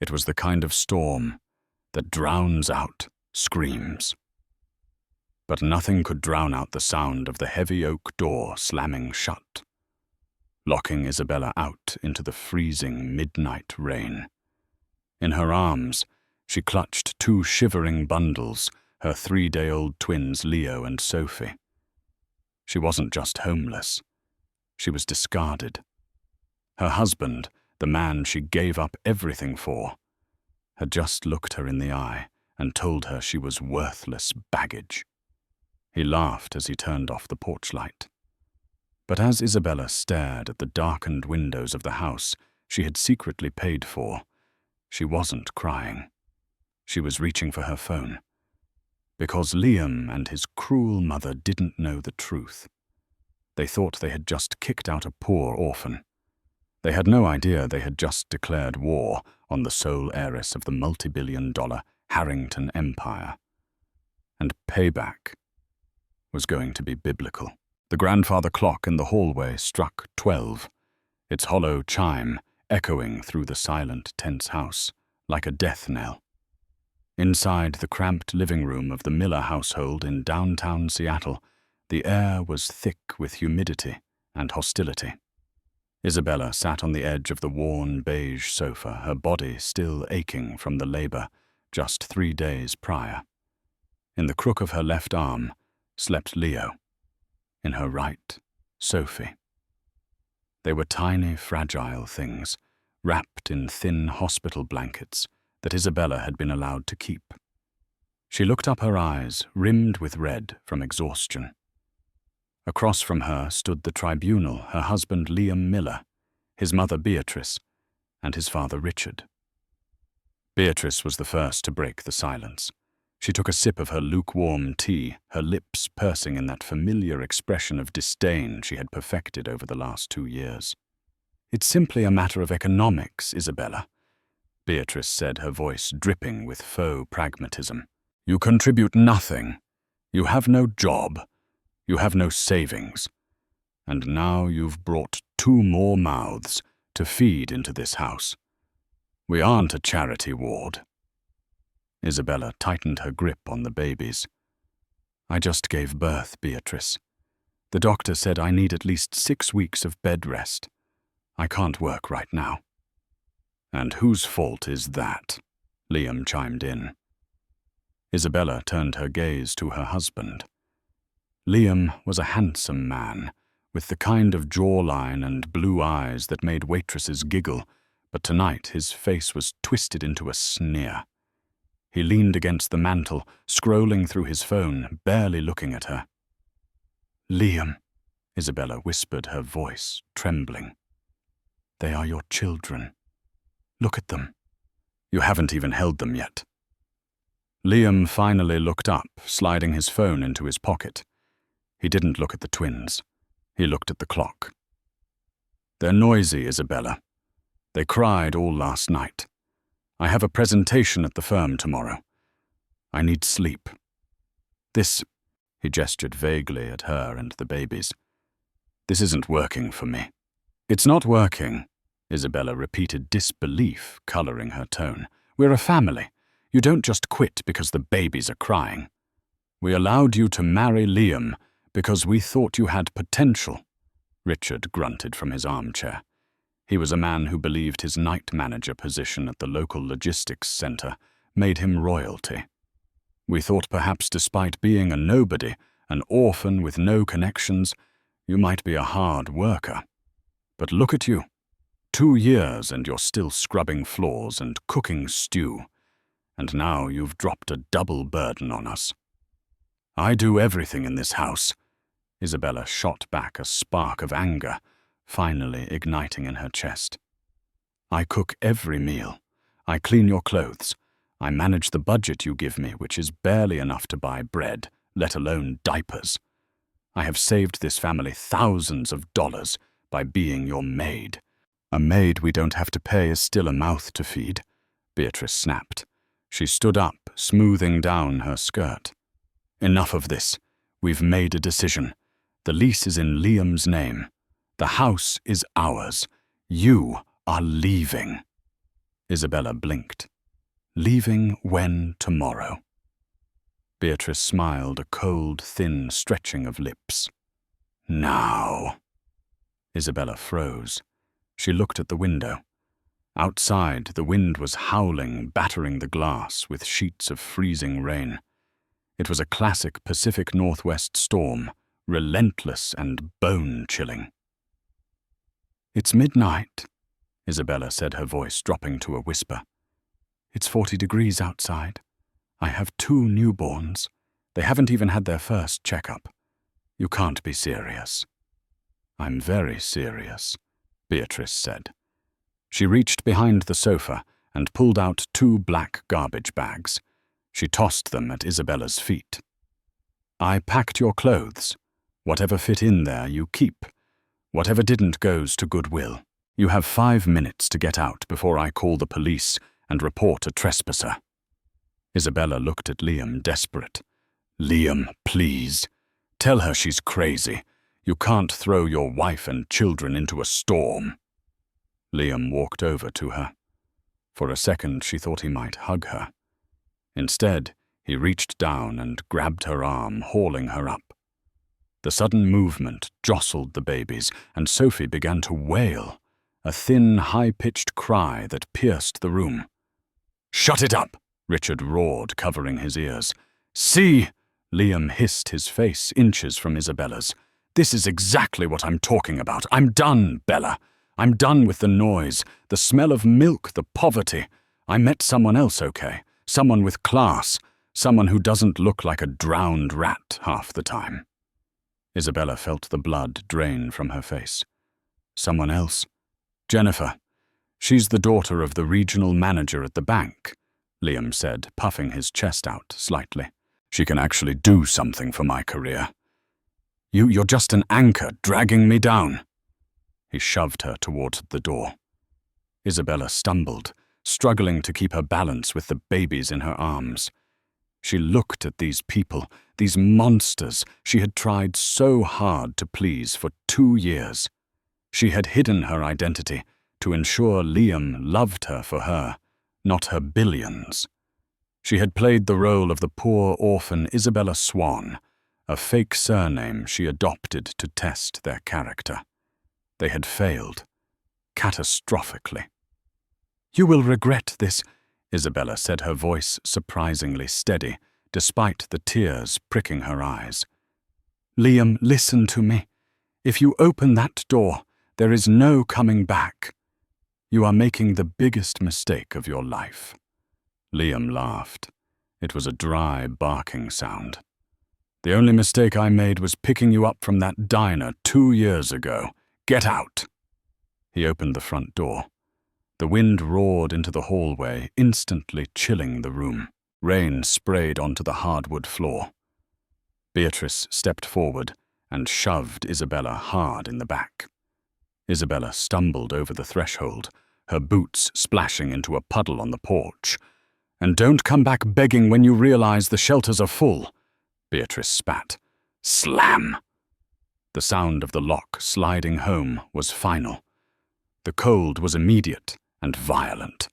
It was the kind of storm that drowns out screams. But nothing could drown out the sound of the heavy oak door slamming shut, locking Isabella out into the freezing midnight rain. In her arms, she clutched two shivering bundles, her 3-day-old twins Leo and Sophie. She wasn't just homeless. She was discarded. Her husband, the man she gave up everything for, had just looked her in the eye and told her she was worthless baggage. He laughed as he turned off the porch light. But as Isabella stared at the darkened windows of the house she had secretly paid for, she wasn't crying. She was reaching for her phone. Because Liam and his cruel mother didn't know the truth. They thought they had just kicked out a poor orphan. They had no idea they had just declared war on the sole heiress of the multi-billion-dollar Harrington Empire. And payback was going to be biblical. The grandfather clock in the hallway struck 12, its hollow chime echoing through the silent, tense house like a death knell. Inside the cramped living room of the Miller household in downtown Seattle, the air was thick with humidity and hostility. Isabella sat on the edge of the worn beige sofa, her body still aching from the labor just 3 days prior. In the crook of her left arm slept Leo. In her right, Sophie. They were tiny, fragile things, wrapped in thin hospital blankets that Isabella had been allowed to keep. She looked up, her eyes rimmed with red from exhaustion. Across from her stood the tribunal, her husband Liam Miller, his mother Beatrice, and his father Richard. Beatrice was the first to break the silence. She took a sip of her lukewarm tea, her lips pursing in that familiar expression of disdain she had perfected over the last 2 years. "It's simply a matter of economics, Isabella," Beatrice said, her voice dripping with faux pragmatism. "You contribute nothing. You have no job. You have no savings. And now you've brought 2 more mouths to feed into this house. We aren't a charity ward." Isabella tightened her grip on the babies. "I just gave birth, Beatrice. The doctor said I need at least 6 weeks of bed rest. I can't work right now." "And whose fault is that?" Liam chimed in. Isabella turned her gaze to her husband. Liam was a handsome man, with the kind of jawline and blue eyes that made waitresses giggle, but tonight his face was twisted into a sneer. He leaned against the mantel, scrolling through his phone, barely looking at her. "Liam," Isabella whispered, her voice trembling. "They are your children. Look at them. You haven't even held them yet." Liam finally looked up, sliding his phone into his pocket. He didn't look at the twins. He looked at the clock. "They're noisy, Isabella. They cried all last night. I have a presentation at the firm tomorrow. I need sleep. This," he gestured vaguely at her and the babies, "this isn't working for me." "It's not working," Isabella repeated, disbelief coloring her tone. "We're a family. You don't just quit because the babies are crying. We allowed you to marry Liam because we thought you had potential," Richard grunted from his armchair. He was a man who believed his night manager position at the local logistics center made him royalty. "We thought perhaps despite being a nobody, an orphan with no connections, you might be a hard worker. But look at you. 2 years and you're still scrubbing floors and cooking stew. And now you've dropped a double burden on us." "I do everything in this house." Isabella shot back a spark of anger, finally igniting in her chest. "I cook every meal. I clean your clothes. I manage the budget you give me, which is barely enough to buy bread, let alone diapers. I have saved this family thousands of dollars by being your maid." "A maid we don't have to pay is still a mouth to feed," Beatrice snapped. She stood up, smoothing down her skirt. "Enough of this. We've made a decision. The lease is in Liam's name. The house is ours. You are leaving." Isabella blinked. Leaving when tomorrow? Beatrice smiled, a cold, thin stretching of lips. Now. Isabella froze. She looked at the window. Outside, the wind was howling, battering the glass with sheets of freezing rain. It was a classic Pacific Northwest storm, relentless and bone-chilling. It's midnight, Isabella said, her voice dropping to a whisper. It's 40 degrees outside. I have 2 newborns. They haven't even had their first checkup. You can't be serious. I'm very serious, Beatrice said. She reached behind the sofa and pulled out 2 black garbage bags. She tossed them at Isabella's feet. I packed your clothes. Whatever fit in there, you keep. Whatever didn't goes to Goodwill. You have 5 minutes to get out before I call the police and report a trespasser. Isabella looked at Liam, desperate. Liam, please. Tell her she's crazy. You can't throw your wife and children into a storm. Liam walked over to her. For a second, she thought he might hug her. Instead, he reached down and grabbed her arm, hauling her up. The sudden movement jostled the babies, and Sophie began to wail, a thin, high-pitched cry that pierced the room. Shut it up, Richard roared, covering his ears. See, Liam hissed, his face inches from Isabella's. This is exactly what I'm talking about. I'm done, Bella. I'm done with the noise, the smell of milk, the poverty. I met someone else, okay? Someone with class. Someone who doesn't look like a drowned rat half the time. Isabella felt the blood drain from her face. Someone else? Jennifer. She's the daughter of the regional manager at the bank, Liam said, puffing his chest out slightly. She can actually do something for my career. You're just an anchor dragging me down. He shoved her towards the door. Isabella stumbled, struggling to keep her balance with the babies in her arms. She looked at these people, these monsters she had tried so hard to please for 2 years. She had hidden her identity to ensure Liam loved her for her, not her billions. She had played the role of the poor orphan Isabella Swan, a fake surname she adopted to test their character. They had failed, catastrophically. You will regret this, Isabella said, her voice surprisingly steady, despite the tears pricking her eyes. Liam, listen to me. If you open that door, there is no coming back. You are making the biggest mistake of your life. Liam laughed. It was a dry, barking sound. The only mistake I made was picking you up from that diner 2 years ago. Get out! He opened the front door. The wind roared into the hallway, instantly chilling the room. Rain sprayed onto the hardwood floor. Beatrice stepped forward and shoved Isabella hard in the back. Isabella stumbled over the threshold, her boots splashing into a puddle on the porch. And don't come back begging when you realize the shelters are full, Beatrice spat. Slam! The sound of the lock sliding home was final. The cold was immediate and violent.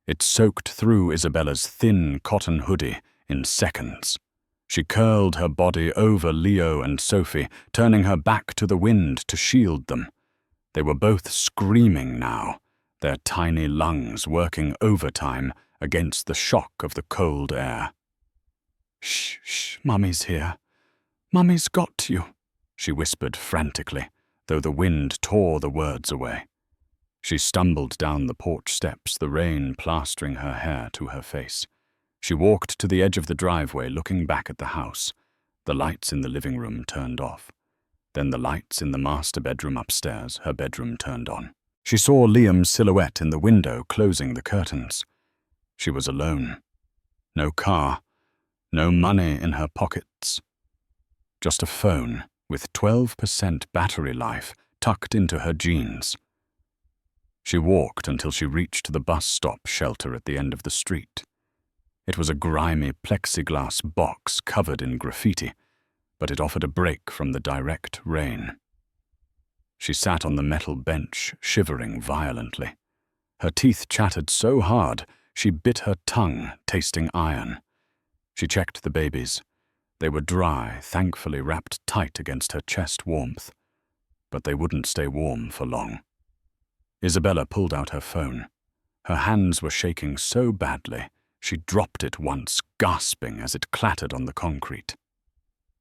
It soaked through Isabella's thin cotton hoodie in seconds. She curled her body over Leo and Sophie, turning her back to the wind to shield them. They were both screaming now, their tiny lungs working overtime against the shock of the cold air. Shh, shh, Mummy's here. Mummy's got you, she whispered frantically, though the wind tore the words away. She stumbled down the porch steps, the rain plastering her hair to her face. She walked to the edge of the driveway, looking back at the house. The lights in the living room turned off. Then the lights in the master bedroom upstairs, her bedroom, turned on. She saw Liam's silhouette in the window, closing the curtains. She was alone. No car, no money in her pockets. Just a phone with 12% battery life tucked into her jeans. She walked until she reached the bus stop shelter at the end of the street. It was a grimy plexiglass box covered in graffiti, but it offered a break from the direct rain. She sat on the metal bench, shivering violently. Her teeth chattered so hard she bit her tongue, tasting iron. She checked the babies. They were dry, thankfully wrapped tight against her chest warmth. But they wouldn't stay warm for long. Isabella pulled out her phone. Her hands were shaking so badly, she dropped it once, gasping as it clattered on the concrete.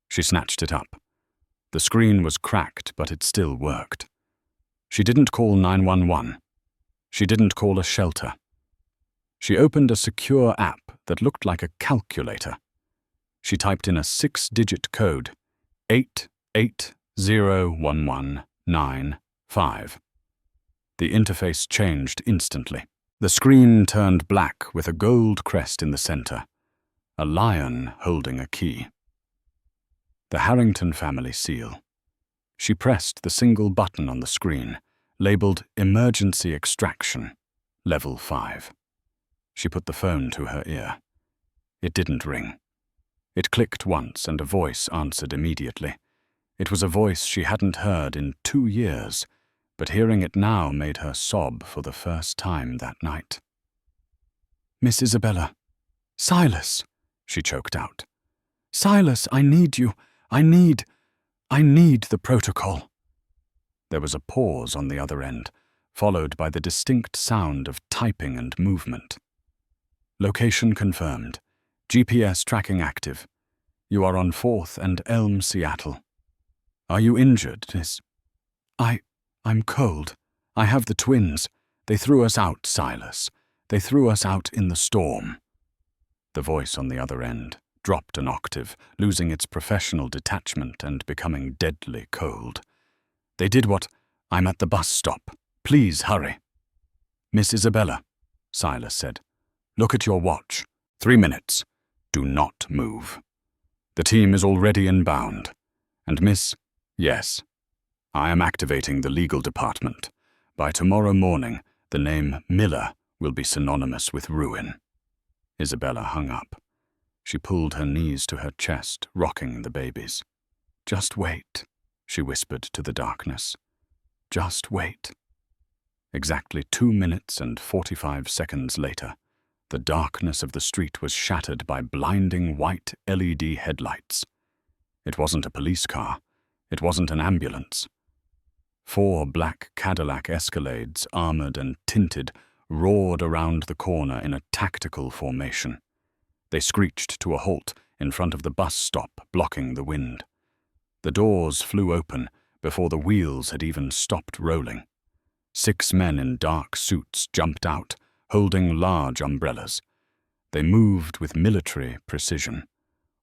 She snatched it up. The screen was cracked, but it still worked. She didn't call 911. She didn't call a shelter. She opened a secure app that looked like a calculator. She typed in a 6-digit code, 880119. The interface changed instantly. The screen turned black with a gold crest in the center, a lion holding a key. The Harrington family seal. She pressed the single button on the screen, labeled Emergency Extraction, Level 5. She put the phone to her ear. It didn't ring. It clicked once and a voice answered immediately. It was a voice she hadn't heard in 2 years, but hearing it now made her sob for the first time that night. "Miss Isabella." "Silas," she choked out. "Silas, I need you. I need the protocol." There was a pause on the other end, followed by the distinct sound of typing and movement. "Location confirmed. GPS tracking active. You are on 4th and Elm, Seattle. Are you injured, Miss?" I'm cold. I have the twins. They threw us out, Silas. They threw us out in the storm." The voice on the other end dropped an octave, losing its professional detachment and becoming deadly cold. "They did what? I'm at the bus stop. Please hurry." "Miss Isabella," Silas said, "look at your watch. 3 minutes. Do not move. The team is already inbound. And Miss, yes, I am activating the legal department. By tomorrow morning, the name Miller will be synonymous with ruin." Isabella hung up. She pulled her knees to her chest, rocking the babies. "Just wait," she whispered to the darkness. "Just wait." Exactly 2 minutes and 45 seconds later, the darkness of the street was shattered by blinding white LED headlights. It wasn't a police car. It wasn't an ambulance. 4 black Cadillac Escalades, armored and tinted, roared around the corner in a tactical formation. They screeched to a halt in front of the bus stop, blocking the wind. The doors flew open before the wheels had even stopped rolling. 6 men in dark suits jumped out, holding large umbrellas. They moved with military precision.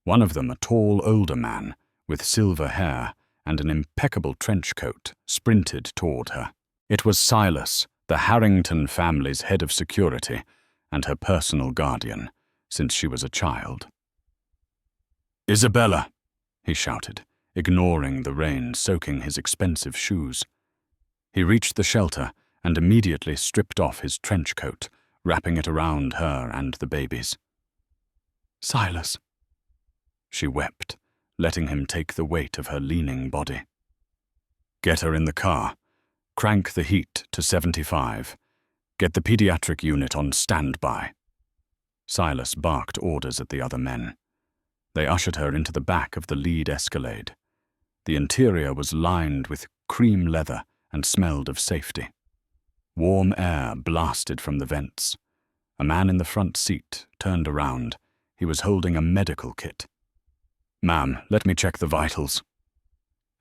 One of them, a tall older man with silver hair and an impeccable trench coat, sprinted toward her. It was Silas, the Harrington family's head of security and her personal guardian since she was a child. "Isabella," he shouted, ignoring the rain soaking his expensive shoes. He reached the shelter and immediately stripped off his trench coat, wrapping it around her and the babies. "Silas." She wept, letting him take the weight of her leaning body. "Get her in the car. Crank the heat to 75. Get the pediatric unit on standby." Silas barked orders at the other men. They ushered her into the back of the lead Escalade. The interior was lined with cream leather and smelled of safety. Warm air blasted from the vents. A man in the front seat turned around. He was holding a medical kit. "Ma'am, let me check the vitals."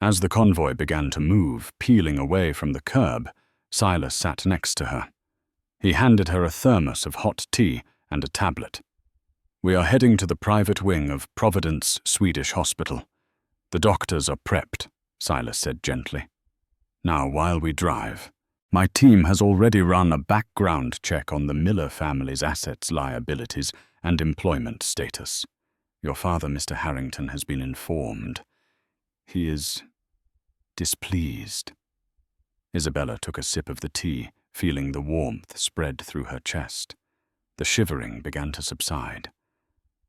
As the convoy began to move, peeling away from the curb, Silas sat next to her. He handed her a thermos of hot tea and a tablet. "We are heading to the private wing of Providence Swedish Hospital. The doctors are prepped," Silas said gently. "Now, while we drive, my team has already run a background check on the Miller family's assets, liabilities, and employment status. Your father, Mr. Harrington, has been informed. He is displeased." Isabella took a sip of the tea, feeling the warmth spread through her chest. The shivering began to subside.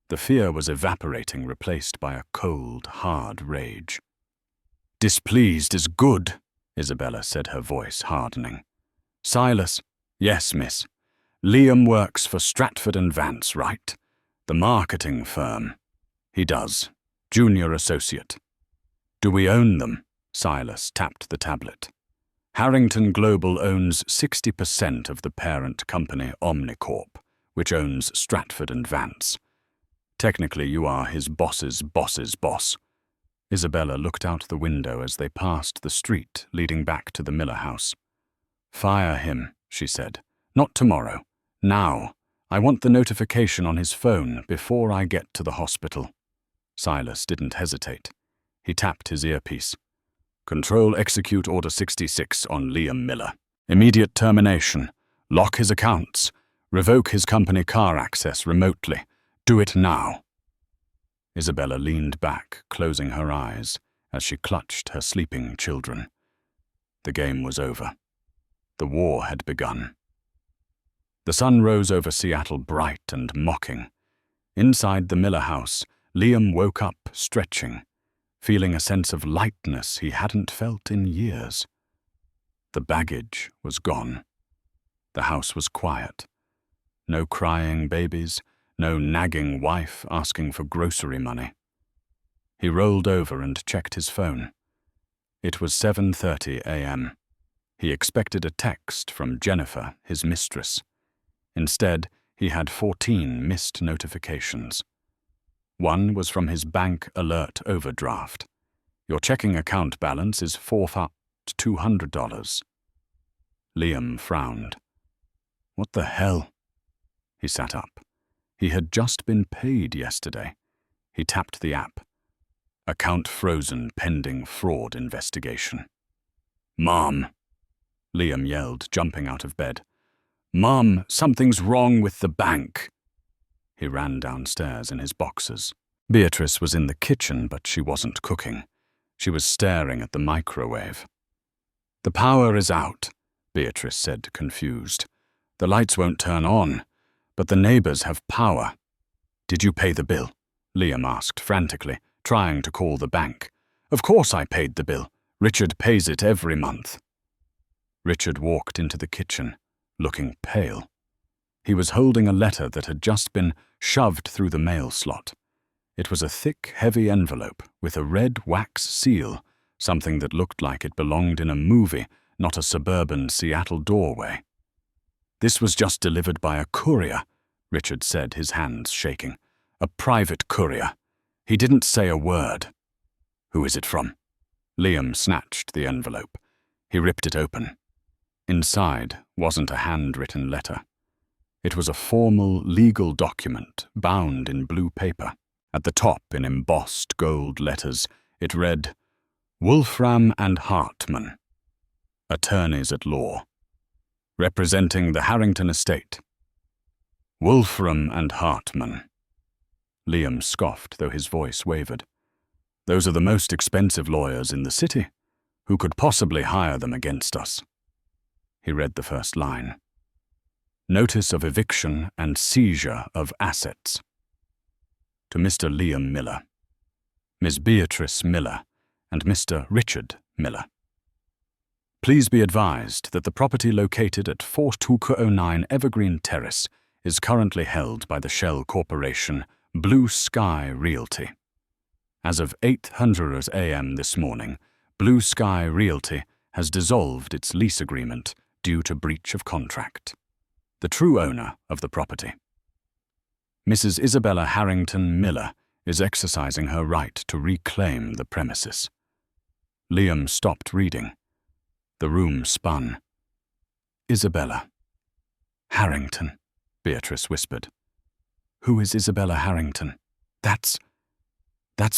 The fear was evaporating, replaced by a cold, hard rage. "Displeased is good," Isabella said, her voice hardening. "Silas," Yes, miss. Liam works for Stratford and Vance, right? The marketing firm. He does. Junior associate. Do we own them? Silas tapped the tablet. Harrington Global owns 60% of the parent company Omnicorp, which owns Stratford and Vance. Technically, you are his boss's boss's boss. Isabella looked out the window as they passed the street leading back to the Miller house. Fire him, she said. Not tomorrow. Now. I want the notification on his phone before I get to the hospital. Silas didn't hesitate. He tapped his earpiece. Control execute Order 66 on Liam Miller. Immediate termination. Lock his accounts. Revoke his company car access remotely. Do it now. Isabella leaned back, closing her eyes, as she clutched her sleeping children. The game was over. The war had begun. The sun rose over Seattle bright and mocking. Inside the Miller house, Liam woke up, stretching, feeling a sense of lightness he hadn't felt in years. The baggage was gone. The house was quiet. No crying babies, no nagging wife asking for grocery money. He rolled over and checked his phone. It was 7:30 a.m. He expected a text from Jennifer, his mistress. Instead, he had 14 missed notifications. One was from his bank alert overdraft. Your checking account balance is $4,200. Liam frowned. What the hell? He sat up. He had just been paid yesterday. He tapped the app. Account frozen pending fraud investigation. Mom, Liam yelled, jumping out of bed. Mom, something's wrong with the bank. He ran downstairs in his boxers. Beatrice was in the kitchen, but she wasn't cooking. She was staring at the microwave. The power is out, Beatrice said, confused. The lights won't turn on, but the neighbors have power. Did you pay the bill? Liam asked frantically, trying to call the bank. Of course I paid the bill. Richard pays it every month. Richard walked into the kitchen, looking pale. He was holding a letter that had just been shoved through the mail slot. It was a thick, heavy envelope with a red wax seal, something that looked like it belonged in a movie, not a suburban Seattle doorway. This was just delivered by a courier, Richard said, his hands shaking. A private courier. He didn't say a word. Who is it from? Liam snatched the envelope. He ripped it open. Inside wasn't a handwritten letter. It was a formal legal document bound in blue paper. At the top, in embossed gold letters, it read, Wolfram and Hartman, attorneys at law, representing the Harrington estate. Wolfram and Hartman. Liam scoffed, though his voice wavered. Those are the most expensive lawyers in the city. Who could possibly hire them against us? He read the first line. Notice of eviction and seizure of assets. To Mr. Liam Miller, Ms. Beatrice Miller, and Mr. Richard Miller. Please be advised that the property located at 4209 Evergreen Terrace is currently held by the Shell Corporation, Blue Sky Realty. As of 8:00 a.m. this morning, Blue Sky Realty has dissolved its lease agreement due to breach of contract. The true owner of the property, Mrs. Isabella Harrington Miller, is exercising her right to reclaim the premises. Liam stopped reading. The room spun. Isabella. Harrington, Beatrice whispered. Who is Isabella Harrington? That's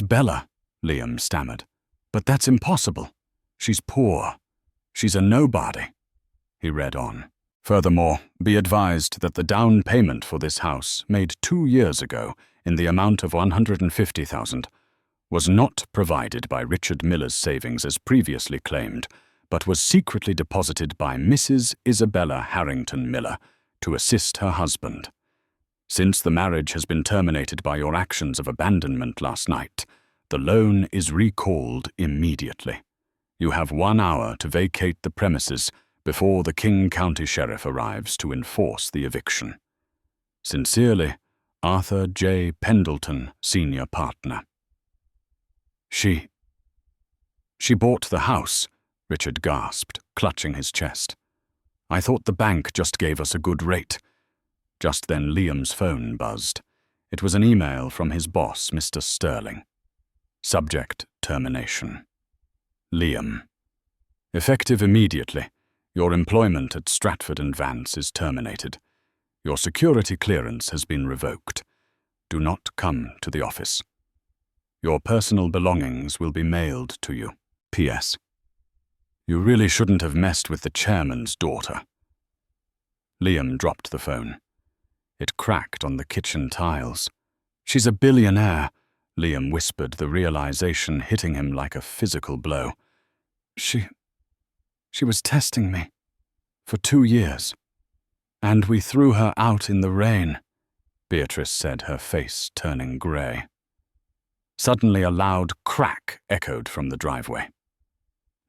Bella, Liam stammered. But that's impossible. She's poor. She's a nobody. He read on. Furthermore, be advised that the down payment for this house, made 2 years ago in the amount of $150,000, was not provided by Richard Miller's savings as previously claimed, but was secretly deposited by Mrs. Isabella Harrington Miller to assist her husband. Since the marriage has been terminated by your actions of abandonment last night, the loan is recalled immediately. You have 1 hour to vacate the premises before the King County Sheriff arrives to enforce the eviction. Sincerely, Arthur J. Pendleton, Senior Partner. She bought the house, Richard gasped, clutching his chest. I thought the bank just gave us a good rate. Just then Liam's phone buzzed. It was an email from his boss, Mr. Sterling. Subject: termination. Liam. Effective immediately. Your employment at Stratford and Vance is terminated. Your security clearance has been revoked. Do not come to the office. Your personal belongings will be mailed to you. P.S. You really shouldn't have messed with the chairman's daughter. Liam dropped the phone. It cracked on the kitchen tiles. She's a billionaire, Liam whispered, the realization hitting him like a physical blow. She was testing me. For 2 years. And we threw her out in the rain, Beatrice said, her face turning grey. Suddenly a loud crack echoed from the driveway.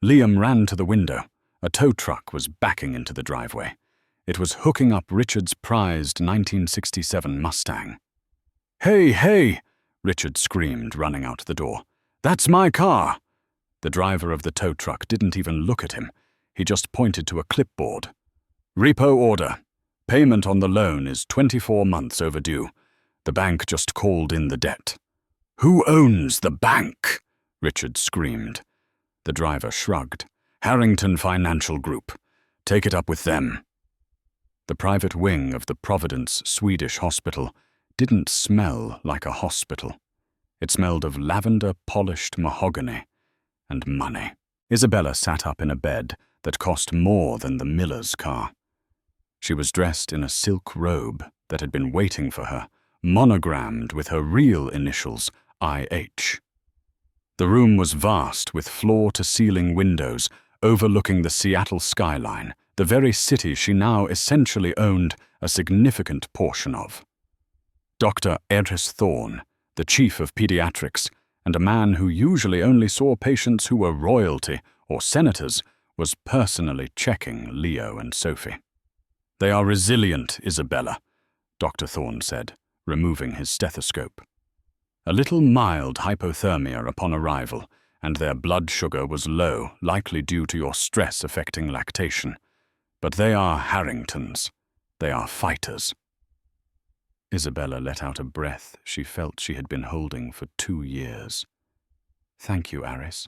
Liam ran to the window. A tow truck was backing into the driveway. It was hooking up Richard's prized 1967 Mustang. Hey, hey! Richard screamed, running out the door. That's my car! The driver of the tow truck didn't even look at him. He just pointed to a clipboard. Repo order. Payment on the loan is 24 months overdue. The bank just called in the debt. Who owns the bank? Richard screamed. The driver shrugged. Harrington Financial Group. Take it up with them. The private wing of the Providence Swedish hospital didn't smell like a hospital. It smelled of lavender-polished mahogany and money. Isabella sat up in a bed that cost more than the miller's car. She was dressed in a silk robe that had been waiting for her, monogrammed with her real initials, I.H. The room was vast, with floor-to-ceiling windows overlooking the Seattle skyline, the very city she now essentially owned a significant portion of. Dr. Eris Thorne, the chief of pediatrics, and a man who usually only saw patients who were royalty or senators, was personally checking Leo and Sophie. They are resilient, Isabella, Dr. Thorne said, removing his stethoscope. A little mild hypothermia upon arrival, and their blood sugar was low, likely due to your stress affecting lactation. But they are Harringtons. They are fighters. Isabella let out a breath she felt she had been holding for 2 years. Thank you, Aris.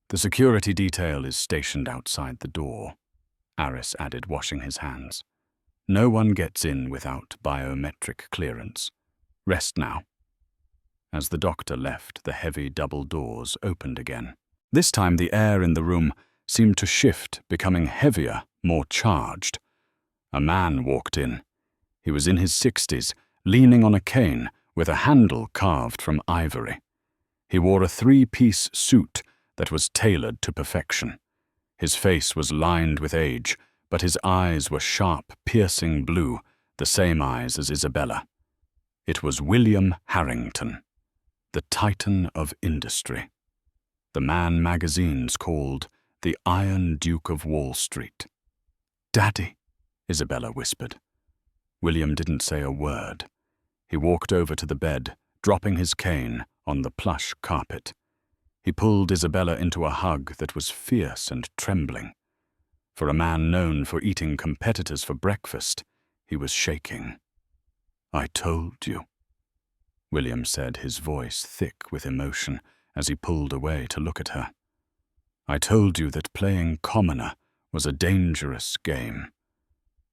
The security detail is stationed outside the door, Aris added, washing his hands. No one gets in without biometric clearance. Rest now. As the doctor left, the heavy double doors opened again. This time the air in the room seemed to shift, becoming heavier, more charged. A man walked in. He was in his 60s, leaning on a cane with a handle carved from ivory. He wore a 3-piece suit that was tailored to perfection. His face was lined with age, but his eyes were sharp, piercing blue, the same eyes as Isabella. It was William Harrington, the Titan of industry. The man magazines called the Iron Duke of Wall Street. Daddy, Isabella whispered. William didn't say a word. He walked over to the bed, dropping his cane on the plush carpet. He pulled Isabella into a hug that was fierce and trembling. For a man known for eating competitors for breakfast, he was shaking. I told you, William said, his voice thick with emotion as he pulled away to look at her. I told you that playing commoner was a dangerous game.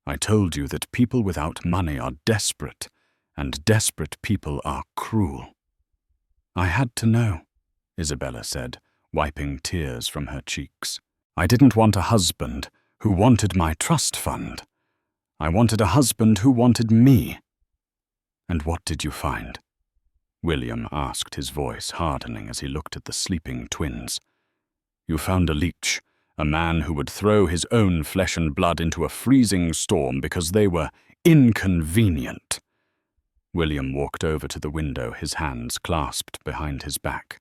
I told you that people without money are desperate, and desperate people are cruel. I had to know, Isabella said, wiping tears from her cheeks. I didn't want a husband who wanted my trust fund. I wanted a husband who wanted me. And what did you find? William asked, his voice hardening as he looked at the sleeping twins. You found a leech, a man who would throw his own flesh and blood into a freezing storm because they were inconvenient. William walked over to the window, his hands clasped behind his back.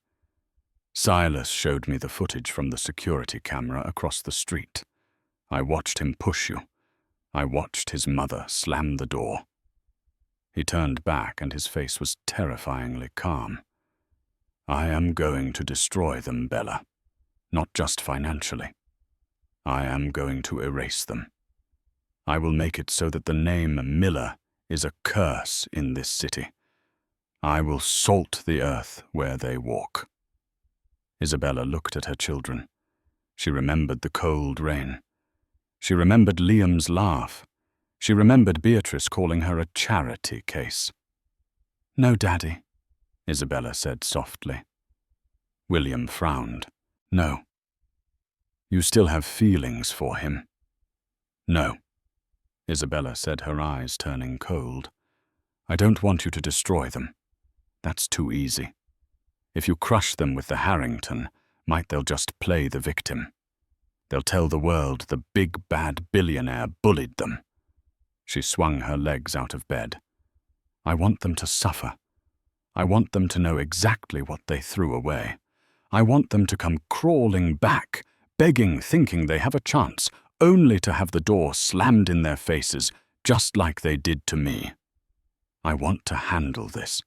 Silas showed me the footage from the security camera across the street. I watched him push you. I watched his mother slam the door. He turned back and his face was terrifyingly calm. I am going to destroy them, Bella. Not just financially. I am going to erase them. I will make it so that the name Miller is a curse in this city. I will salt the earth where they walk. Isabella looked at her children. She remembered the cold rain. She remembered Liam's laugh. She remembered Beatrice calling her a charity case. "No, Daddy," Isabella said softly. William frowned. "No." "You still have feelings for him?" "No," Isabella said, her eyes turning cold. "I don't want you to destroy them. That's too easy. If you crush them with the Harrington, might they'll just play the victim. They'll tell the world the big bad billionaire bullied them." She swung her legs out of bed. "I want them to suffer. I want them to know exactly what they threw away. I want them to come crawling back, begging, thinking they have a chance, only to have the door slammed in their faces, just like they did to me. I want to handle this."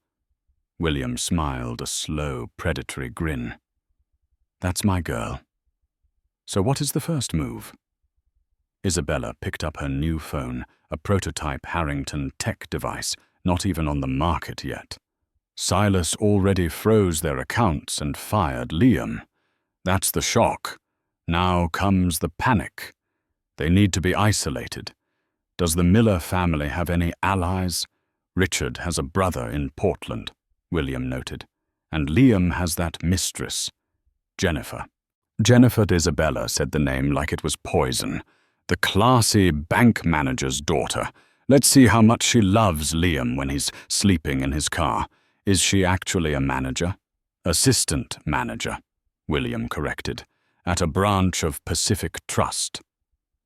William smiled a slow, predatory grin. "That's my girl. So what is the first move?" Isabella picked up her new phone, a prototype Harrington tech device, not even on the market yet. Silas already froze their accounts and fired Liam. That's the shock. Now comes the panic. They need to be isolated. Does the Miller family have any allies? Richard has a brother in Portland, William noted, and Liam has that mistress, Jennifer. Jennifer Isabella said the name like it was poison. The classy bank manager's daughter. Let's see how much she loves Liam when he's sleeping in his car. Is she actually a manager? Assistant manager, William corrected, at a branch of Pacific Trust.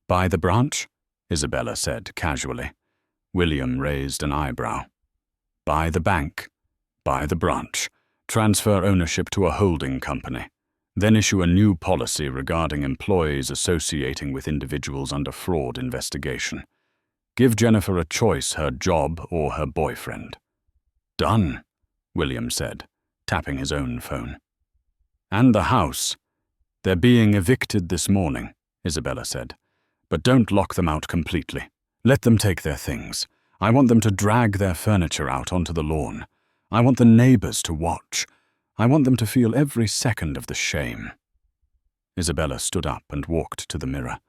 By the branch? Isabella said casually. William raised an eyebrow. By the bank. By the branch. Transfer ownership to a holding company. Then issue a new policy regarding employees associating with individuals under fraud investigation. Give Jennifer a choice, her job or her boyfriend. Done, William said, tapping his own phone. And the house. They're being evicted this morning, Isabella said. But don't lock them out completely. Let them take their things. I want them to drag their furniture out onto the lawn. I want the neighbors to watch. I want them to feel every second of the shame. Isabella stood up and walked to the mirror.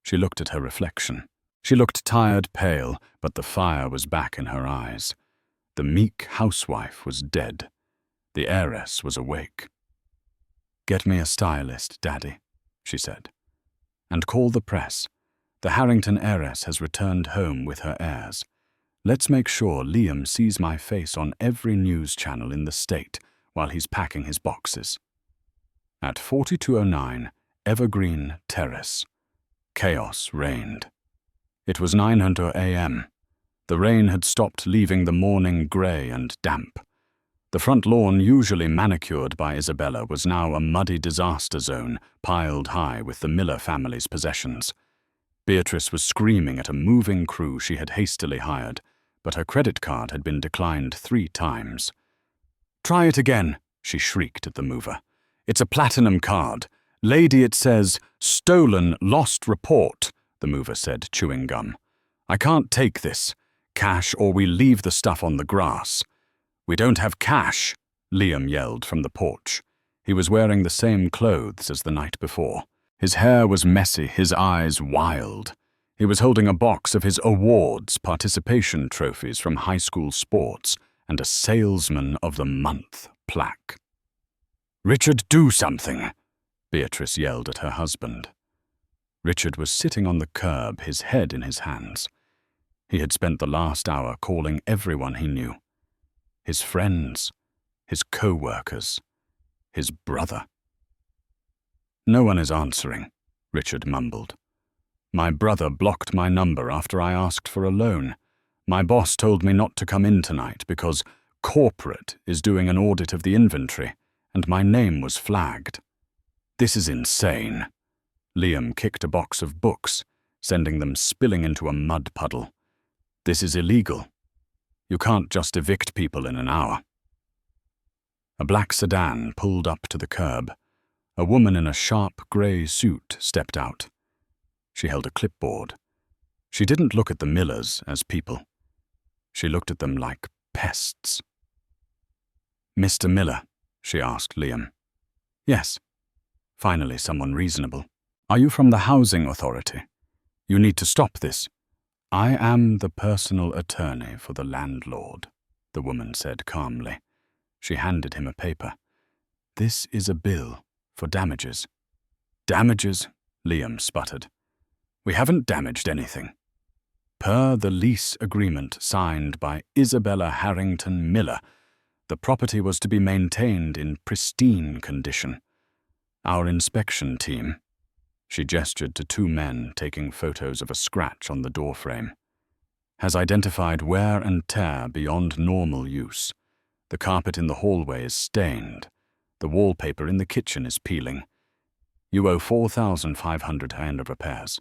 She looked at her reflection. She looked tired, pale, but the fire was back in her eyes. The meek housewife was dead. The heiress was awake. "Get me a stylist, Daddy," she said. "And call the press. The Harrington heiress has returned home with her heirs. Let's make sure Liam sees my face on every news channel in the state while he's packing his boxes." At 4209 Evergreen Terrace, chaos reigned. It was 900 a.m. The rain had stopped, leaving the morning grey and damp. The front lawn, usually manicured by Isabella, was now a muddy disaster zone piled high with the Miller family's possessions. Beatrice was screaming at a moving crew she had hastily hired, but her credit card had been declined 3 times. "Try it again," she shrieked at the mover. "It's a platinum card. Lady, it says, stolen, lost report," the mover said, chewing gum. "I can't take this. Cash or we leave the stuff on the grass." "We don't have cash," Liam yelled from the porch. He was wearing the same clothes as the night before. His hair was messy, his eyes wild. He was holding a box of his awards, participation trophies from high school sports, and a Salesman of the Month plaque. "Richard, do something!" Beatrice yelled at her husband. Richard was sitting on the curb, his head in his hands. He had spent the last hour calling everyone he knew. His friends, his co-workers, his brother. "No one is answering," Richard mumbled. "My brother blocked my number after I asked for a loan. My boss told me not to come in tonight because corporate is doing an audit of the inventory, and my name was flagged. This is insane." Liam kicked a box of books, sending them spilling into a mud puddle. "This is illegal. You can't just evict people in an hour." A black sedan pulled up to the curb. A woman in a sharp grey suit stepped out. She held a clipboard. She didn't look at the Millers as people. She looked at them like pests. "Mr. Miller?" she asked Liam. "Yes." Finally, someone reasonable. "Are you from the housing authority? You need to stop this." "I am the personal attorney for the landlord," the woman said calmly. She handed him a paper. "This is a bill for damages." "Damages?" Liam sputtered. "We haven't damaged anything." Per the lease agreement signed by Isabella Harrington Miller, the property was to be maintained in pristine condition. Our inspection team, she gestured to two men taking photos of a scratch on the doorframe, has identified wear and tear beyond normal use. The carpet in the hallway is stained. The wallpaper in the kitchen is peeling. You owe $4,500 and repairs.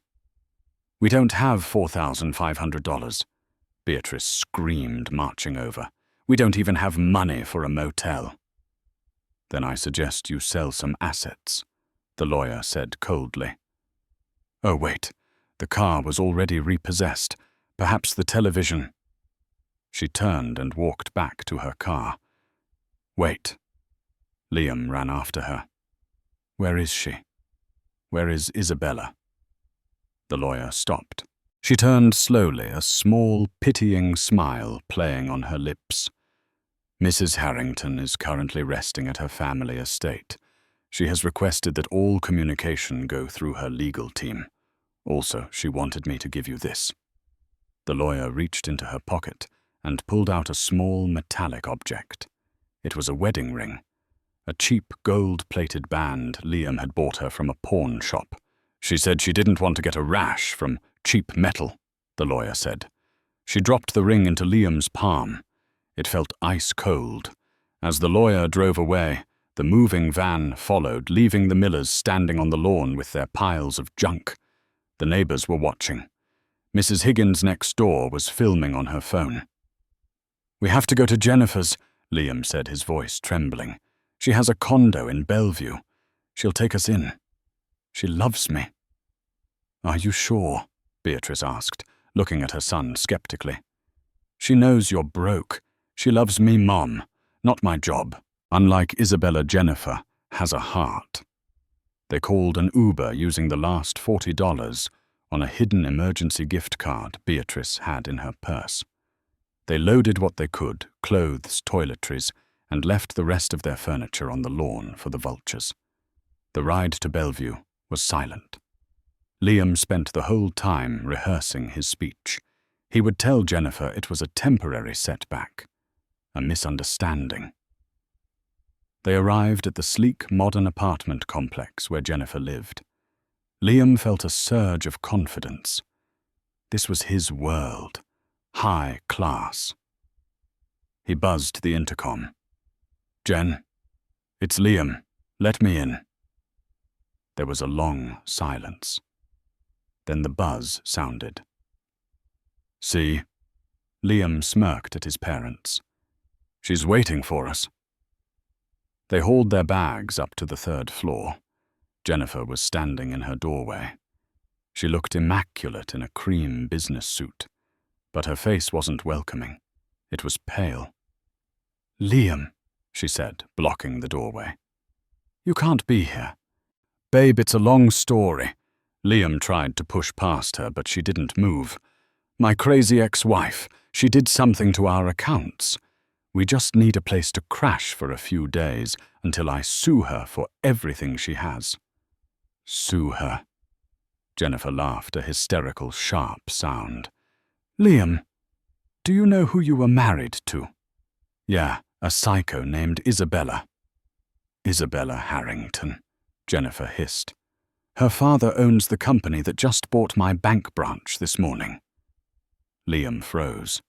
"We don't have $4,500, Beatrice screamed, marching over. "We don't even have money for a motel." "Then I suggest you sell some assets," the lawyer said coldly. "Oh, wait. The car was already repossessed. Perhaps the television." She turned and walked back to her car. "Wait." Liam ran after her. "Where is she? Where is Isabella?" The lawyer stopped. She turned slowly, a small, pitying smile playing on her lips. "Mrs. Harrington is currently resting at her family estate. She has requested that all communication go through her legal team. Also, she wanted me to give you this." The lawyer reached into her pocket and pulled out a small metallic object. It was a wedding ring, a cheap gold-plated band Liam had bought her from a pawn shop. "She said she didn't want to get a rash from cheap metal," the lawyer said. She dropped the ring into Liam's palm. It felt ice cold. As the lawyer drove away, the moving van followed, leaving the Millers standing on the lawn with their piles of junk. The neighbors were watching. Mrs. Higgins next door was filming on her phone. "We have to go to Jennifer's," Liam said, his voice trembling. "She has a condo in Bellevue. She'll take us in. She loves me." "Are you sure?" Beatrice asked, looking at her son skeptically. "She knows you're broke. She loves me, Mom, not my job. Unlike Isabella, Jennifer has a heart." They called an Uber using the last $40 on a hidden emergency gift card Beatrice had in her purse. They loaded what they could, clothes, toiletries, and left the rest of their furniture on the lawn for the vultures. The ride to Bellevue was silent. Liam spent the whole time rehearsing his speech. He would tell Jennifer it was a temporary setback, a misunderstanding. They arrived at the sleek, modern apartment complex where Jennifer lived. Liam felt a surge of confidence. This was his world, high class. He buzzed the intercom. "Jen, it's Liam. Let me in." There was a long silence. Then the buzz sounded. "See?" Liam smirked at his parents. "She's waiting for us." They hauled their bags up to the third floor. Jennifer was standing in her doorway. She looked immaculate in a cream business suit, but her face wasn't welcoming. It was pale. "Liam," she said, blocking the doorway. "You can't be here." "Babe, it's a long story." Liam tried to push past her, but she didn't move. "My crazy ex-wife, she did something to our accounts. We just need a place to crash for a few days until I sue her for everything she has." "Sue her?" Jennifer laughed, a hysterical, sharp sound. "Liam, do you know who you were married to?" "Yeah, a psycho named Isabella." "Isabella Harrington," Jennifer hissed. "Her father owns the company that just bought my bank branch this morning." Liam froze.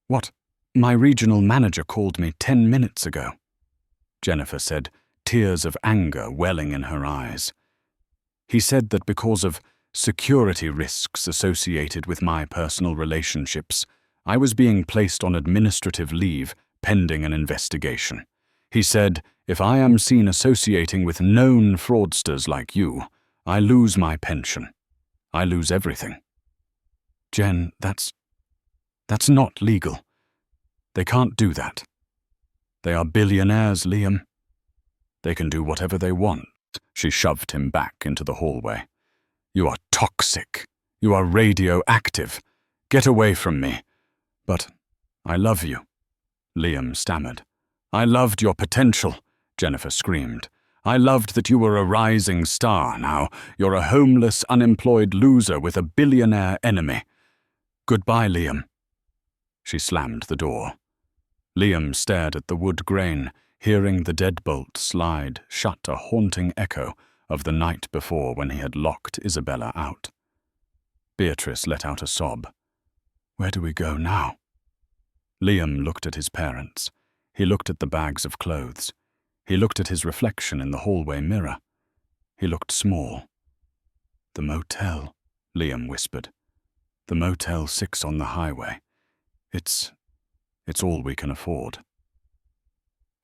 "What? My regional manager called me 10 minutes ago," Jennifer said, tears of anger welling in her eyes. He said that because of security risks associated with my personal relationships, I was being placed on administrative leave pending an investigation. He said, if I am seen associating with known fraudsters like you, I lose my pension. I lose everything. Jen, that's not legal. They can't do that. They are billionaires, Liam. They can do whatever they want. She shoved him back into the hallway. You are toxic. You are radioactive. Get away from me. But I love you, Liam stammered. I loved your potential, Jennifer screamed. I loved that you were a rising star. Now you're a homeless, unemployed loser with a billionaire enemy. Goodbye, Liam. She slammed the door. Liam stared at the wood grain, hearing the deadbolt slide shut, a haunting echo of the night before when he had locked Isabella out. Beatrice let out a sob. Where do we go now? Liam looked at his parents. He looked at the bags of clothes. He looked at his reflection in the hallway mirror. He looked small. The motel, Liam whispered. The Motel 6 on the highway. It's all we can afford.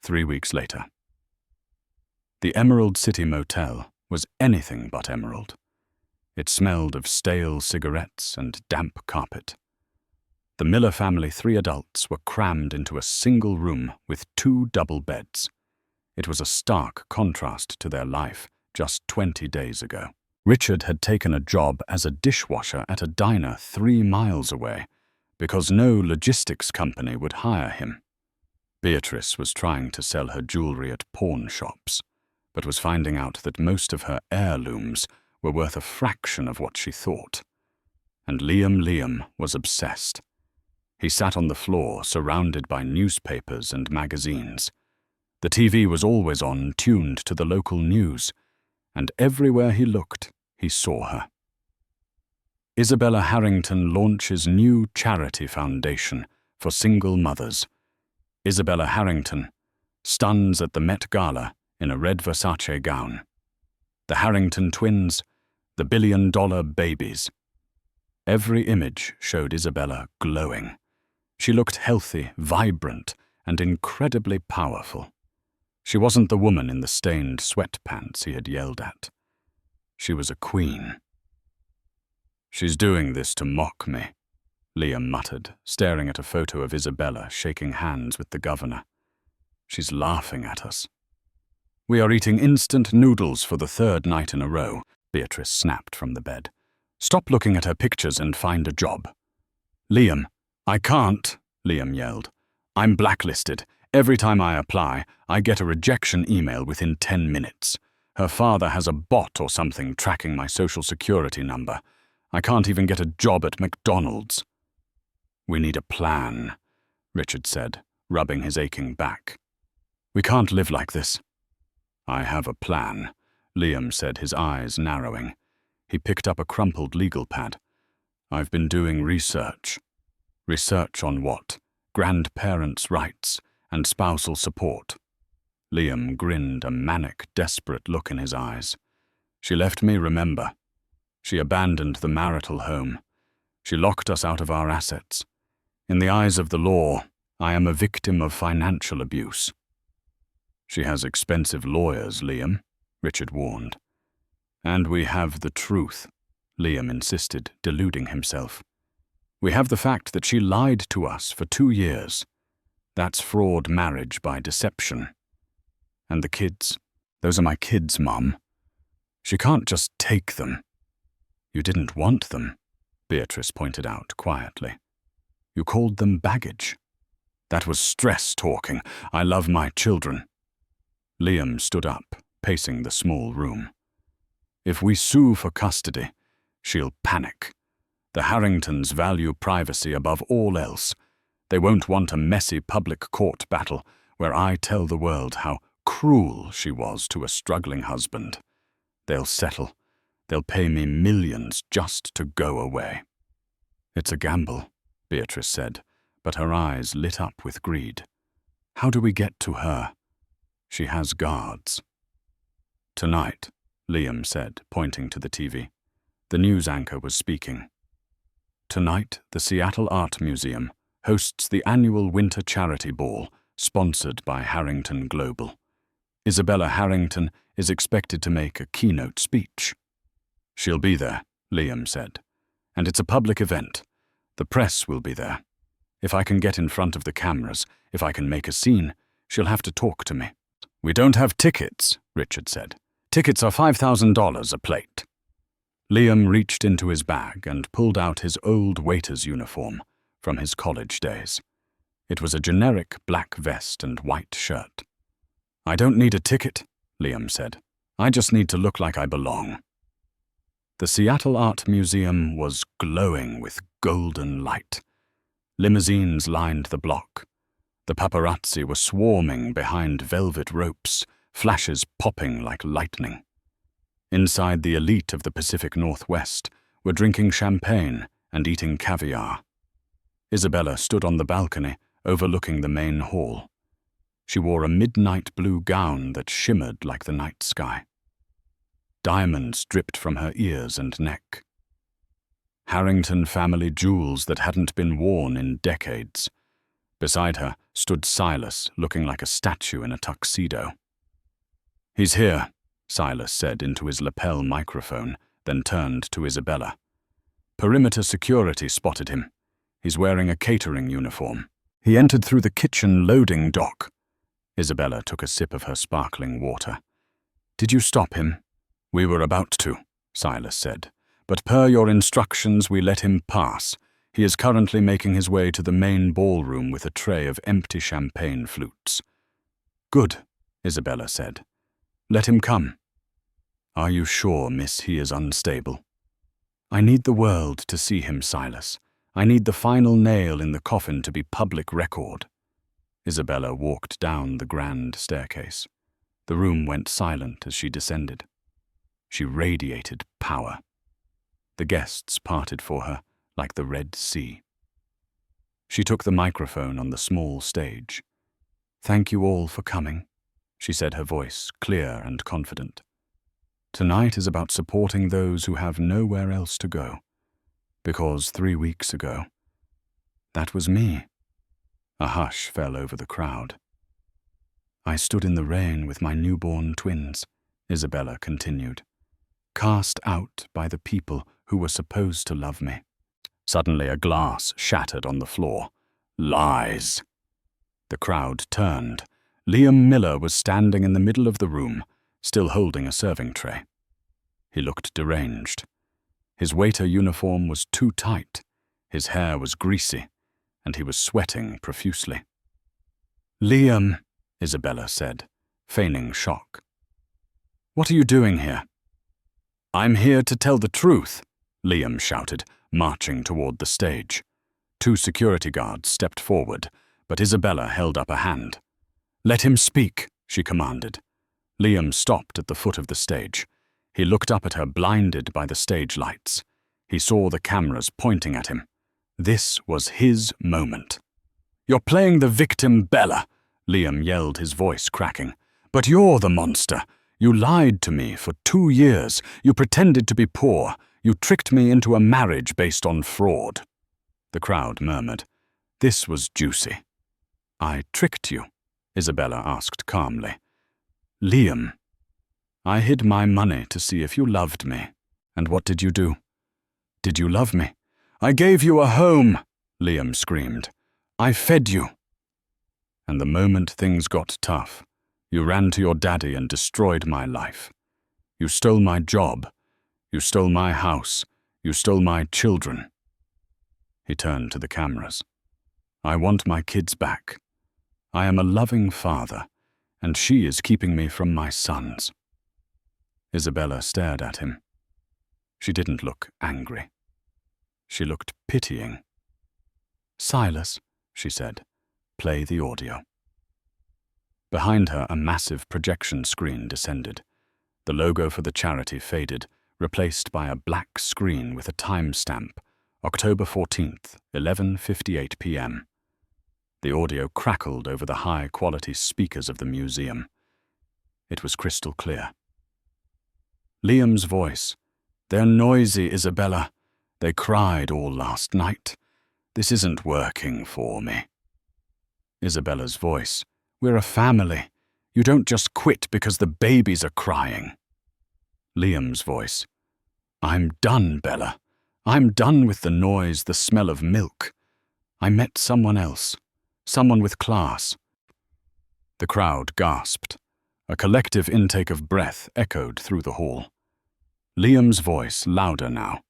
3 weeks later. The Emerald City Motel was anything but emerald. It smelled of stale cigarettes and damp carpet. The Miller family, 3 adults, were crammed into a single room with 2 double beds. It was a stark contrast to their life just 20 days ago. Richard had taken a job as a dishwasher at a diner 3 miles away because no logistics company would hire him. Beatrice was trying to sell her jewelry at pawn shops, but was finding out that most of her heirlooms were worth a fraction of what she thought. And Liam was obsessed. He sat on the floor, surrounded by newspapers and magazines. The TV was always on, tuned to the local news, and everywhere he looked, he saw her. Isabella Harrington launches new charity foundation for single mothers. Isabella Harrington stuns at the Met Gala in a red Versace gown. The Harrington twins, the billion-dollar babies. Every image showed Isabella glowing. She looked healthy, vibrant, and incredibly powerful. She wasn't the woman in the stained sweatpants he had yelled at. She was a queen. She's doing this to mock me, Liam muttered, staring at a photo of Isabella shaking hands with the governor. She's laughing at us. We are eating instant noodles for the 3rd night in a row, Beatrice snapped from the bed. Stop looking at her pictures and find a job. Liam, I can't, Liam yelled. I'm blacklisted. Every time I apply, I get a rejection email within 10 minutes. Her father has a bot or something tracking my social security number. I can't even get a job at McDonald's. We need a plan, Richard said, rubbing his aching back. We can't live like this. I have a plan, Liam said, his eyes narrowing. He picked up a crumpled legal pad. I've been doing research. Research on what? Grandparents' rights and spousal support. Liam grinned, a manic, desperate look in his eyes. She left me, remember. She abandoned the marital home. She locked us out of our assets. In the eyes of the law, I am a victim of financial abuse. She has expensive lawyers, Liam, Richard warned. And we have the truth, Liam insisted, deluding himself. We have the fact that she lied to us for 2 years. That's fraud marriage by deception. And the kids, those are my kids, Mum. She can't just take them. You didn't want them, Beatrice pointed out quietly. You called them baggage. That was stress talking. I love my children. Liam stood up, pacing the small room. If we sue for custody, she'll panic. The Harringtons value privacy above all else. They won't want a messy public court battle where I tell the world how cruel she was to a struggling husband. They'll settle. They'll pay me millions just to go away. It's a gamble, Beatrice said, but her eyes lit up with greed. How do we get to her? She has guards. Tonight, Liam said, pointing to the TV. The news anchor was speaking. Tonight, the Seattle Art Museum hosts the annual Winter Charity Ball, sponsored by Harrington Global. Isabella Harrington is expected to make a keynote speech. She'll be there, Liam said. And it's a public event. The press will be there. If I can get in front of the cameras, if I can make a scene, she'll have to talk to me. We don't have tickets, Richard said. Tickets are $5,000 a plate. Liam reached into his bag and pulled out his old waiter's uniform from his college days. It was a generic black vest and white shirt. I don't need a ticket, Liam said. I just need to look like I belong. The Seattle Art Museum was glowing with golden light. Limousines lined the block. The paparazzi were swarming behind velvet ropes, flashes popping like lightning. Inside, the elite of the Pacific Northwest were drinking champagne and eating caviar. Isabella stood on the balcony overlooking the main hall. She wore a midnight blue gown that shimmered like the night sky. Diamonds dripped from her ears and neck. Harrington family jewels that hadn't been worn in decades. Beside her stood Silas, looking like a statue in a tuxedo. He's here, Silas said into his lapel microphone, then turned to Isabella. Perimeter security spotted him. He's wearing a catering uniform. He entered through the kitchen loading dock. Isabella took a sip of her sparkling water. Did you stop him? We were about to, Silas said. But per your instructions, we let him pass. He is currently making his way to the main ballroom with a tray of empty champagne flutes. Good, Isabella said. Let him come. Are you sure, miss, he is unstable? I need the world to see him, Silas. I need the final nail in the coffin to be public record. Isabella walked down the grand staircase. The room went silent as she descended. She radiated power. The guests parted for her like the Red Sea. She took the microphone on the small stage. Thank you all for coming, she said, her voice clear and confident. Tonight is about supporting those who have nowhere else to go. Because 3 weeks ago, that was me. A hush fell over the crowd. I stood in the rain with my newborn twins, Isabella continued, cast out by the people who were supposed to love me. Suddenly a glass shattered on the floor. Lies! The crowd turned. Liam Miller was standing in the middle of the room, still holding a serving tray. He looked deranged. His waiter uniform was too tight, his hair was greasy, and he was sweating profusely. Liam, Isabella said, feigning shock. What are you doing here? I'm here to tell the truth, Liam shouted, marching toward the stage. 2 security guards stepped forward, but Isabella held up a hand. Let him speak, she commanded. Liam stopped at the foot of the stage. He looked up at her, blinded by the stage lights. He saw the cameras pointing at him. This was his moment. You're playing the victim, Bella, Liam yelled, his voice cracking. But you're the monster. You lied to me for 2 years. You pretended to be poor. You tricked me into a marriage based on fraud. The crowd murmured. This was juicy. I tricked you, Isabella asked calmly. Liam, I hid my money to see if you loved me. And what did you do? Did you love me? I gave you a home, Liam screamed. I fed you. And the moment things got tough, you ran to your daddy and destroyed my life. You stole my job. You stole my house. You stole my children. He turned to the cameras. I want my kids back. I am a loving father, and she is keeping me from my sons. Isabella stared at him. She didn't look angry. She looked pitying. Silas, she said, play the audio. Behind her, a massive projection screen descended. The logo for the charity faded, replaced by a black screen with a timestamp, October 14th, 11:58 p.m. The audio crackled over the high-quality speakers of the museum. It was crystal clear. Liam's voice. "They're noisy, Isabella. They cried all last night. This isn't working for me." Isabella's voice. "We're a family. You don't just quit because the babies are crying." Liam's voice. "I'm done, Bella. I'm done with the noise, the smell of milk. I met someone else. Someone with class." The crowd gasped. A collective intake of breath echoed through the hall. Liam's voice, louder now.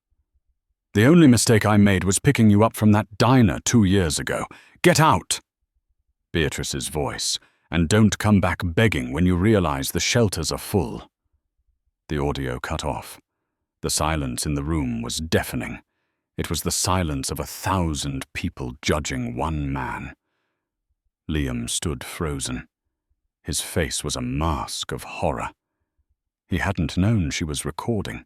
"The only mistake I made was picking you up from that diner 2 years ago. Get out!" Beatrice's voice. "And don't come back begging when you realize the shelters are full." The audio cut off. The silence in the room was deafening. It was the silence of 1,000 people judging one man. Liam stood frozen. His face was a mask of horror. He hadn't known she was recording.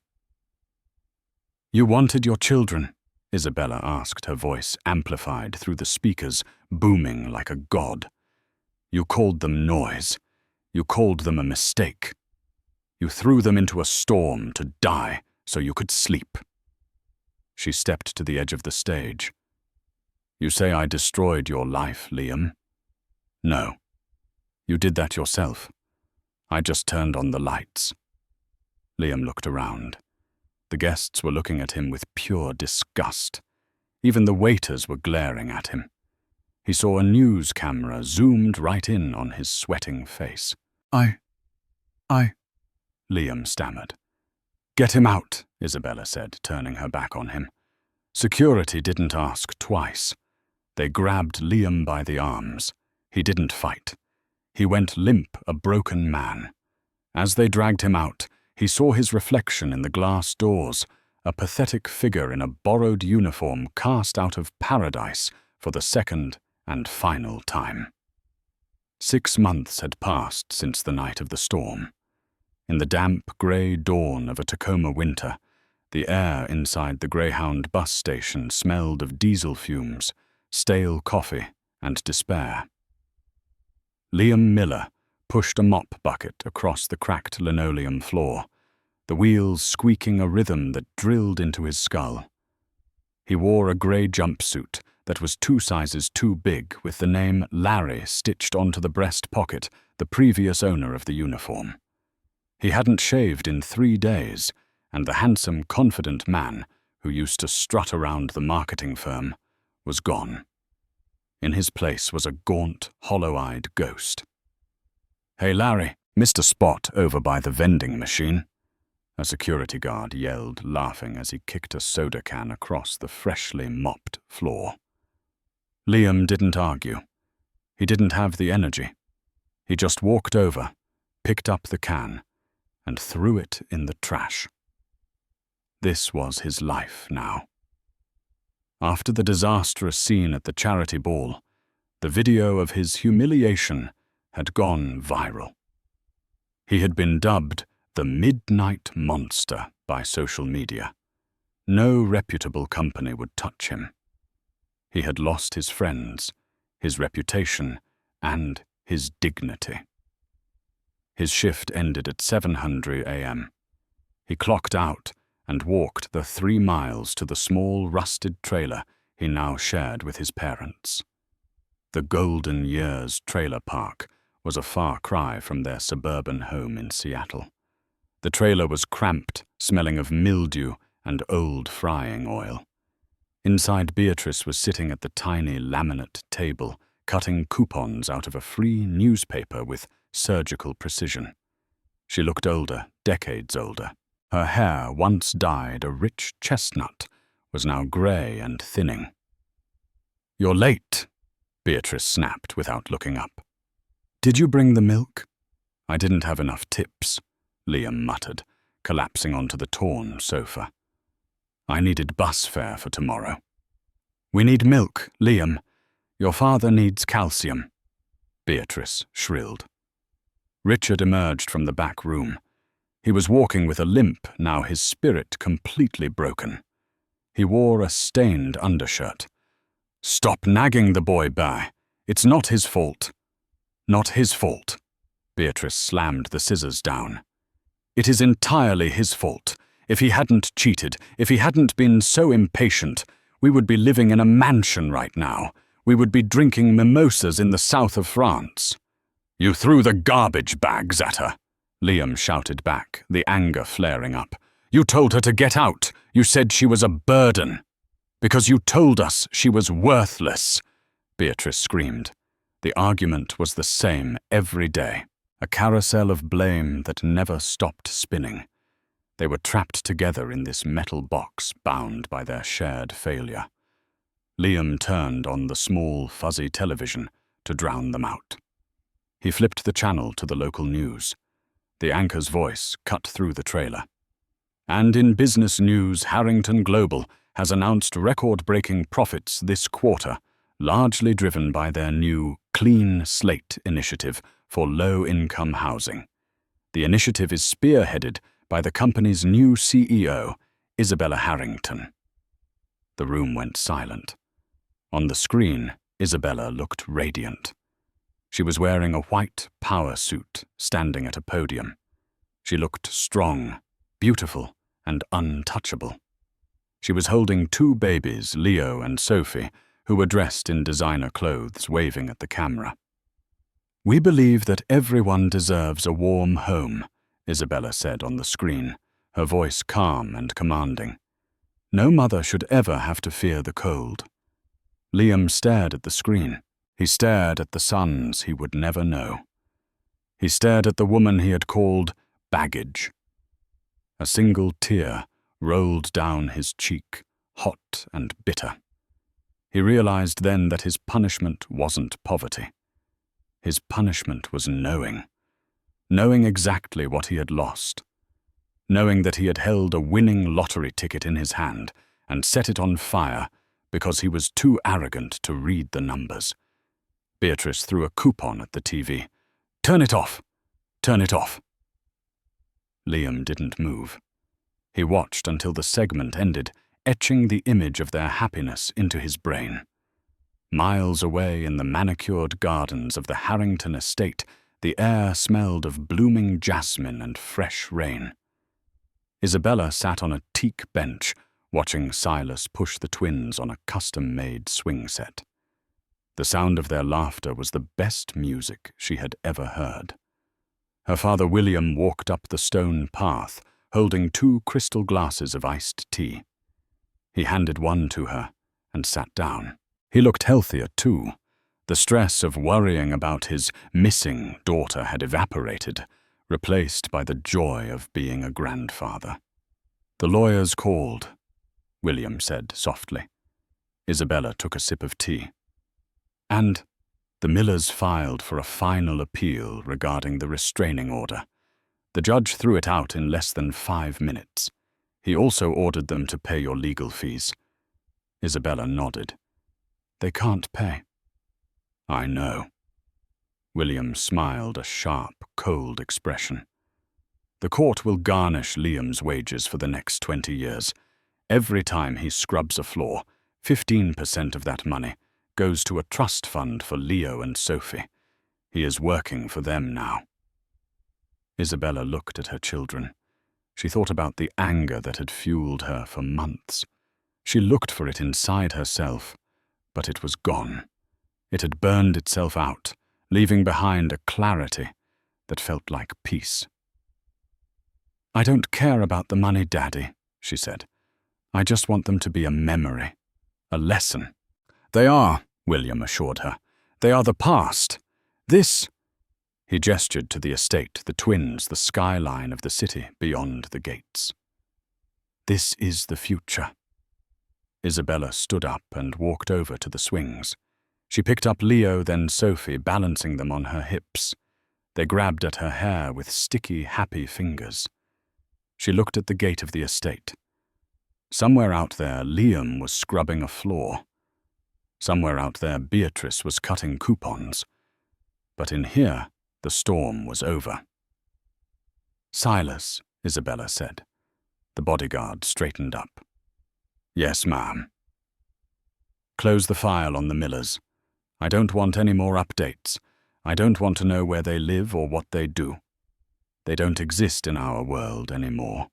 "You wanted your children?" Isabella asked, her voice amplified through the speakers, booming like a god. "You called them noise. You called them a mistake. You threw them into a storm to die so you could sleep." She stepped to the edge of the stage. "You say I destroyed your life, Liam? No. You did that yourself. I just turned on the lights." Liam looked around. The guests were looking at him with pure disgust. Even the waiters were glaring at him. He saw a news camera zoomed right in on his sweating face. I, Liam stammered. "Get him out," Isabella said, turning her back on him. Security didn't ask twice. They grabbed Liam by the arms. He didn't fight. He went limp, a broken man. As they dragged him out, he saw his reflection in the glass doors, a pathetic figure in a borrowed uniform cast out of paradise for the second and final time. 6 months had passed since the night of the storm. In the damp, grey dawn of a Tacoma winter, the air inside the Greyhound bus station smelled of diesel fumes, stale coffee, and despair. Liam Miller pushed a mop bucket across the cracked linoleum floor, the wheels squeaking a rhythm that drilled into his skull. He wore a grey jumpsuit that was 2 sizes too big, with the name Larry stitched onto the breast pocket, the previous owner of the uniform. He hadn't shaved in 3 days, and the handsome, confident man who used to strut around the marketing firm was gone. In his place was a gaunt, hollow-eyed ghost. "Hey, Larry, Mr. Spot over by the vending machine," a security guard yelled, laughing as he kicked a soda can across the freshly mopped floor. Liam didn't argue. He didn't have the energy. He just walked over, picked up the can, and threw it in the trash. This was his life now. After the disastrous scene at the charity ball, the video of his humiliation had gone viral. He had been dubbed the Midnight Monster by social media. No reputable company would touch him. He had lost his friends, his reputation, and his dignity. His shift ended at 7:00 a.m. He clocked out and walked the 3 miles to the small, rusted trailer he now shared with his parents. The Golden Years trailer park was a far cry from their suburban home in Seattle. The trailer was cramped, smelling of mildew and old frying oil. Inside, Beatrice was sitting at the tiny laminate table, cutting coupons out of a free newspaper with surgical precision. She looked older, decades older. Her hair, once dyed a rich chestnut, was now grey and thinning. "You're late," Beatrice snapped without looking up. "Did you bring the milk?" "I didn't have enough tips," Liam muttered, collapsing onto the torn sofa. "I needed bus fare for tomorrow." "We need milk, Liam. Your father needs calcium," Beatrice shrilled. Richard emerged from the back room. He was walking with a limp, now his spirit completely broken. He wore a stained undershirt. "Stop nagging the boy, Bear. It's not his fault." "Not his fault." Beatrice slammed the scissors down. It is entirely his fault. If he hadn't cheated, if he hadn't been so impatient, we would be living in a mansion right now. We would be drinking mimosas in the south of France." "You threw the garbage bags at her," Liam shouted back, the anger flaring up. "You told her to get out. You said she was a burden. Because you told us she was worthless," Beatrice screamed. The argument was the same every day, a carousel of blame that never stopped spinning. They were trapped together in this metal box bound by their shared failure. Liam turned on the small, fuzzy television to drown them out. He flipped the channel to the local news. The anchor's voice cut through the trailer. "And in business news, Harrington Global has announced record-breaking profits this quarter, largely driven by their new Clean Slate initiative for low-income housing. The initiative is spearheaded by the company's new CEO, Isabella Harrington." The room went silent. On the screen, Isabella looked radiant. She was wearing a white power suit, standing at a podium. She looked strong, beautiful, and untouchable. She was holding two babies, Leo and Sophie, who were dressed in designer clothes, waving at the camera. "We believe that everyone deserves a warm home," Isabella said on the screen, her voice calm and commanding. "No mother should ever have to fear the cold." Liam stared at the screen. He stared at the sons he would never know. He stared at the woman he had called baggage. A single tear rolled down his cheek, hot and bitter. He realized then that his punishment wasn't poverty. His punishment was knowing exactly what he had lost, knowing that he had held a winning lottery ticket in his hand and set it on fire because he was too arrogant to read the numbers. Beatrice threw a coupon at the TV. "Turn it off! Turn it off!" Liam didn't move. He watched until the segment ended, etching the image of their happiness into his brain. Miles away in the manicured gardens of the Harrington estate, the air smelled of blooming jasmine and fresh rain. Isabella sat on a teak bench, watching Silas push the twins on a custom-made swing set. The sound of their laughter was the best music she had ever heard. Her father William walked up the stone path, holding 2 crystal glasses of iced tea. He handed one to her and sat down. He looked healthier too. The stress of worrying about his missing daughter had evaporated, replaced by the joy of being a grandfather. "The lawyers called," William said softly. Isabella took a sip of tea. "And the Millers filed for a final appeal regarding the restraining order. The judge threw it out in less than 5 minutes. He also ordered them to pay your legal fees." Isabella nodded. "They can't pay." "I know." William smiled a sharp, cold expression. "The court will garnish Liam's wages for the next 20 years. Every time he scrubs a floor, 15% of that money goes to a trust fund for Leo and Sophie. He is working for them now." Isabella looked at her children. She thought about the anger that had fueled her for months. She looked for it inside herself, but it was gone. It had burned itself out, leaving behind a clarity that felt like peace. "I don't care about the money, Daddy," she said. "I just want them to be a memory, a lesson." "They are," William assured her. "They are the past. This—" He gestured to the estate, the twins, the skyline of the city beyond the gates. "This is the future." Isabella stood up and walked over to the swings. She picked up Leo, then Sophie, balancing them on her hips. They grabbed at her hair with sticky, happy fingers. She looked at the gate of the estate. Somewhere out there, Liam was scrubbing a floor. Somewhere out there, Beatrice was cutting coupons. But in here, the storm was over. "Silas," Isabella said. The bodyguard straightened up. "Yes, ma'am." "Close the file on the Millers. I don't want any more updates. I don't want to know where they live or what they do." They don't exist in our world anymore."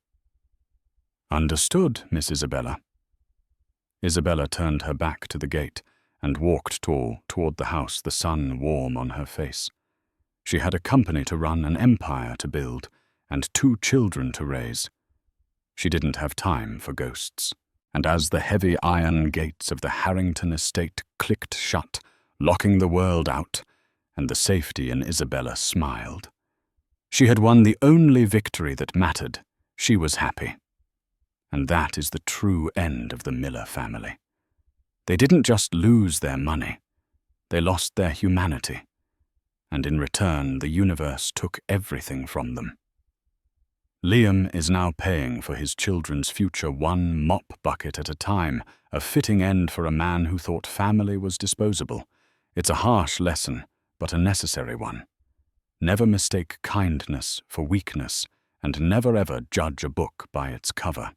"Understood, Miss Isabella." Isabella turned her back to the gate and walked toward the house, the sun warm on her face. She had a company to run, an empire to build, and 2 children to raise. She didn't have time for ghosts. And as the heavy iron gates of the Harrington estate clicked shut, locking the world out, and the safety in Isabella smiled. She had won the only victory that mattered. She was happy. And that is the true end of the Miller family. They didn't just lose their money. They lost their humanity. And in return, the universe took everything from them. Liam is now paying for his children's future 1 mop bucket at a time, a fitting end for a man who thought family was disposable. It's a harsh lesson, but a necessary one. Never mistake kindness for weakness, and never ever judge a book by its cover.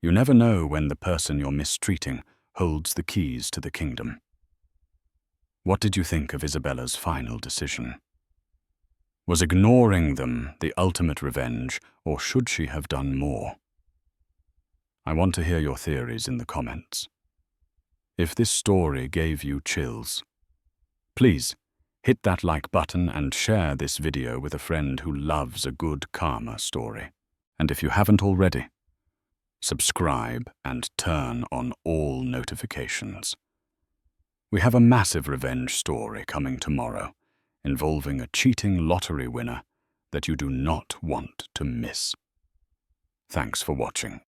You never know when the person you're mistreating holds the keys to the kingdom. What did you think of Isabella's final decision? Was ignoring them the ultimate revenge, or should she have done more? I want to hear your theories in the comments. If this story gave you chills, please hit that like button and share this video with a friend who loves a good karma story. And if you haven't already, subscribe and turn on all notifications. We have a massive revenge story coming tomorrow, involving a cheating lottery winner that you do not want to miss. Thanks for watching.